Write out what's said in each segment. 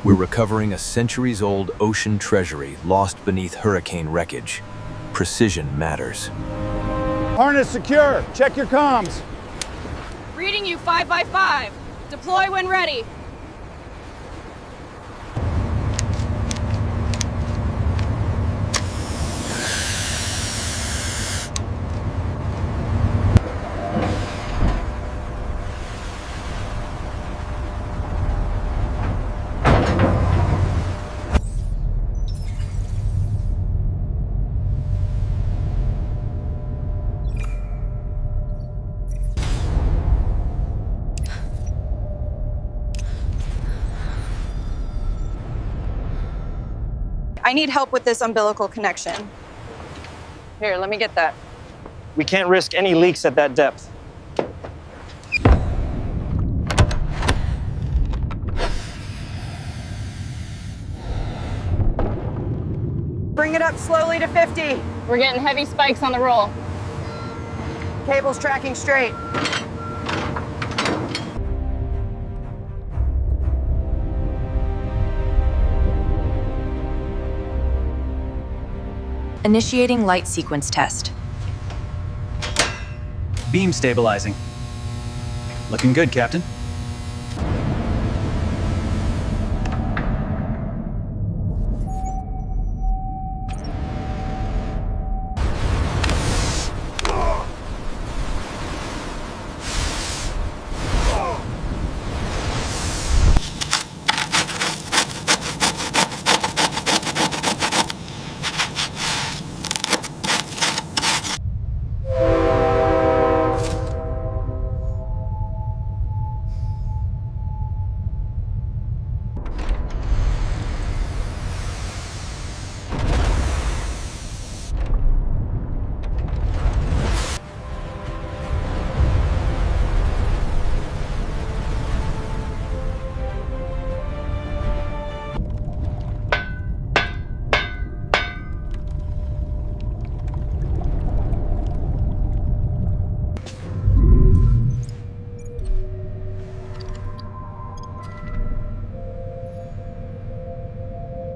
We're recovering a centuries-old ocean treasury lost beneath hurricane wreckage. Precision matters. Harness secure. Check your comms. Reading you 5 by 5. Deploy when ready. I need help with this umbilical connection. Here, let me get that. We can't risk any leaks at that depth. Bring it up slowly to 50. We're getting heavy spikes on the roll. Cable's tracking straight. Initiating light sequence test. Beam stabilizing. Looking good, Captain.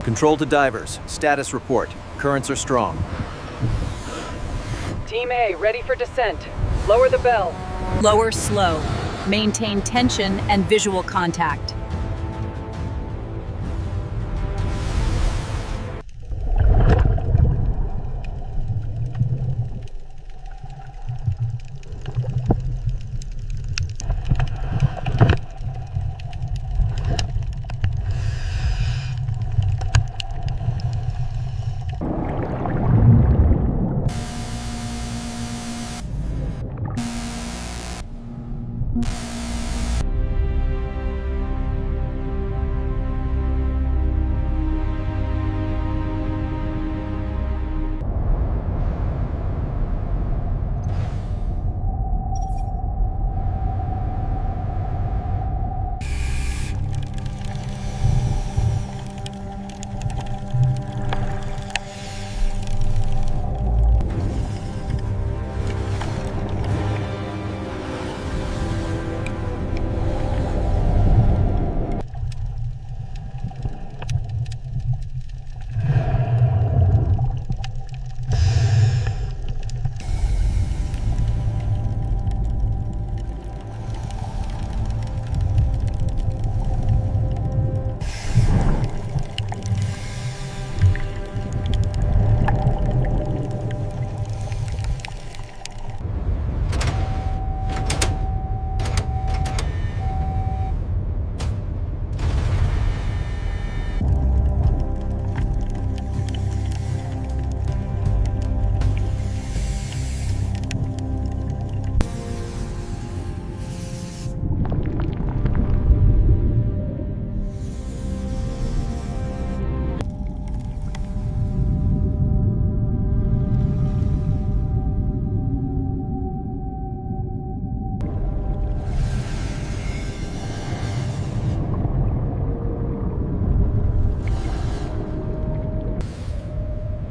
Control to divers. Status report. Currents are strong. Team A, ready for descent. Lower the bell. Lower slow. Maintain tension and visual contact.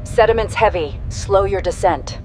Sediment's heavy. Slow your descent.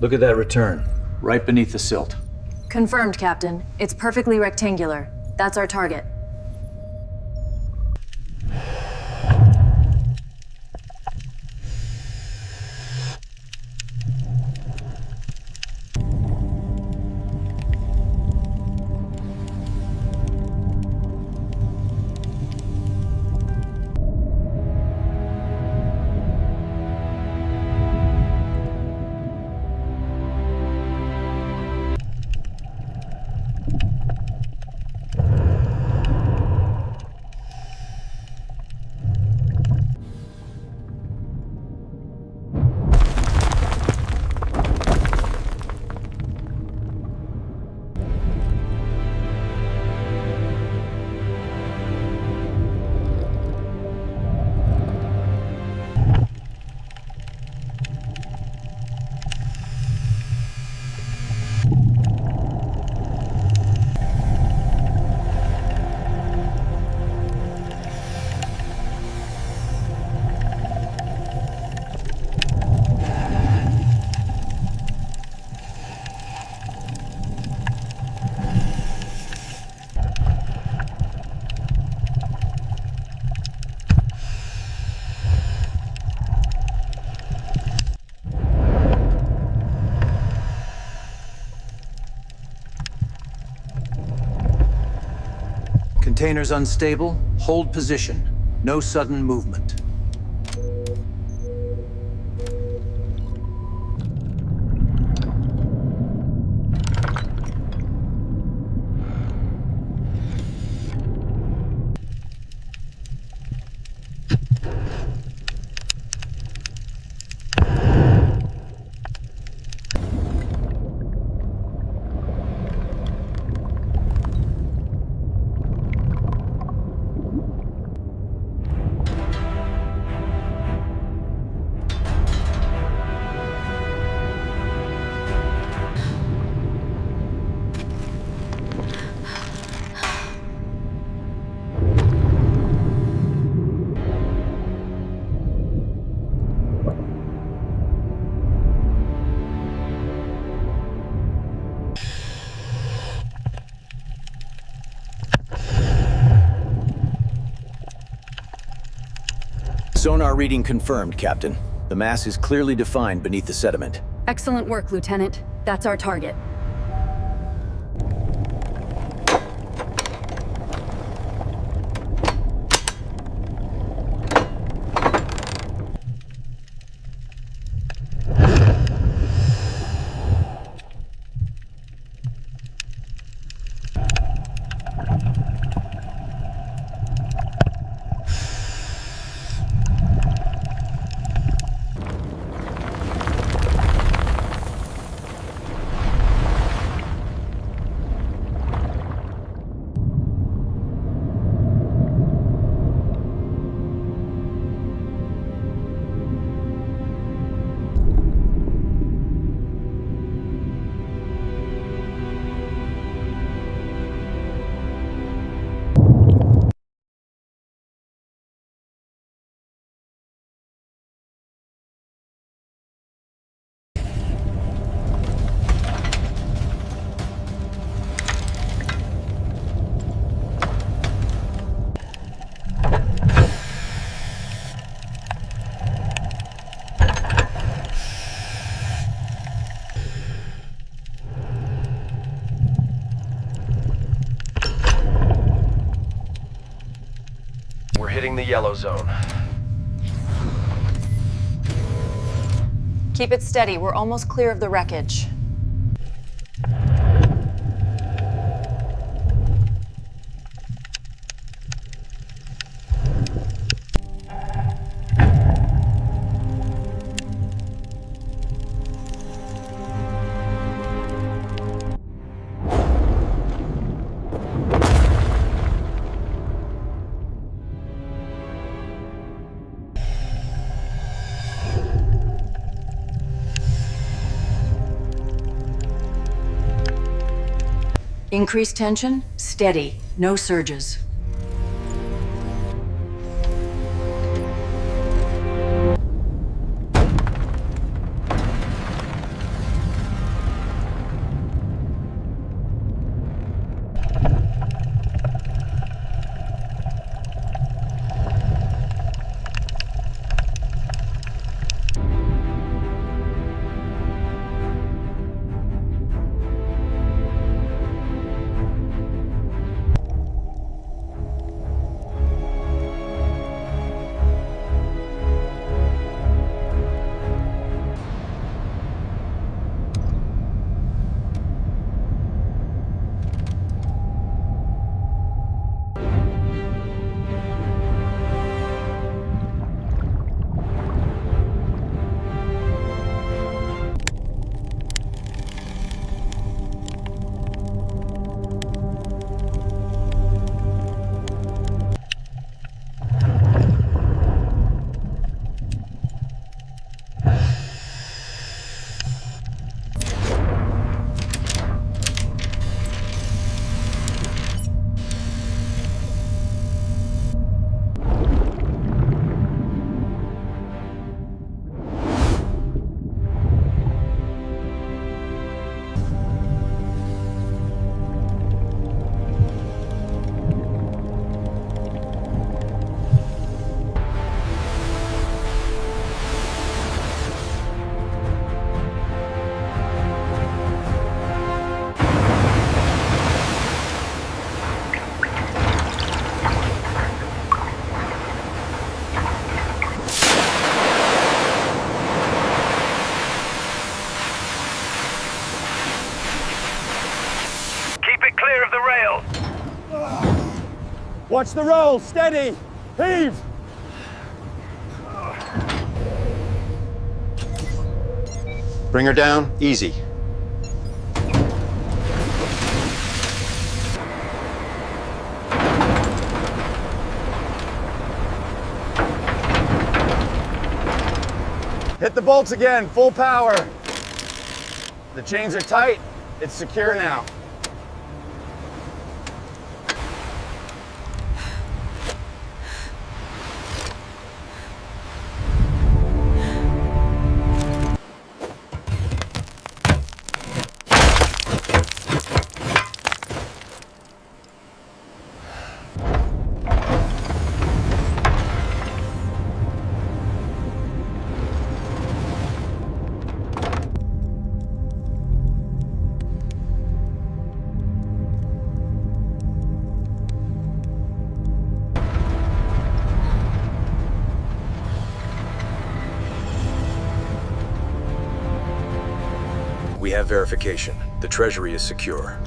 Look at that return, right beneath the silt. Confirmed, Captain. It's perfectly rectangular. That's our target. Containers unstable. Hold position. No sudden movement. Sonar reading confirmed, Captain. The mass is clearly defined beneath the sediment. Excellent work, Lieutenant. That's our target. We're hitting the yellow zone. Keep it steady. We're almost clear of the wreckage. Increased tension, steady, no surges. failed. Watch the roll, steady. Heave. Bring her down, easy. Hit the bolts again, full power. The chains are tight. It's secure now. We have verification. The treasury is secure.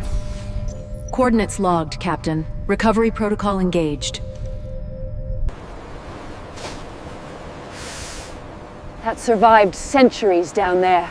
Coordinates logged, Captain. Recovery protocol engaged. That survived centuries down there.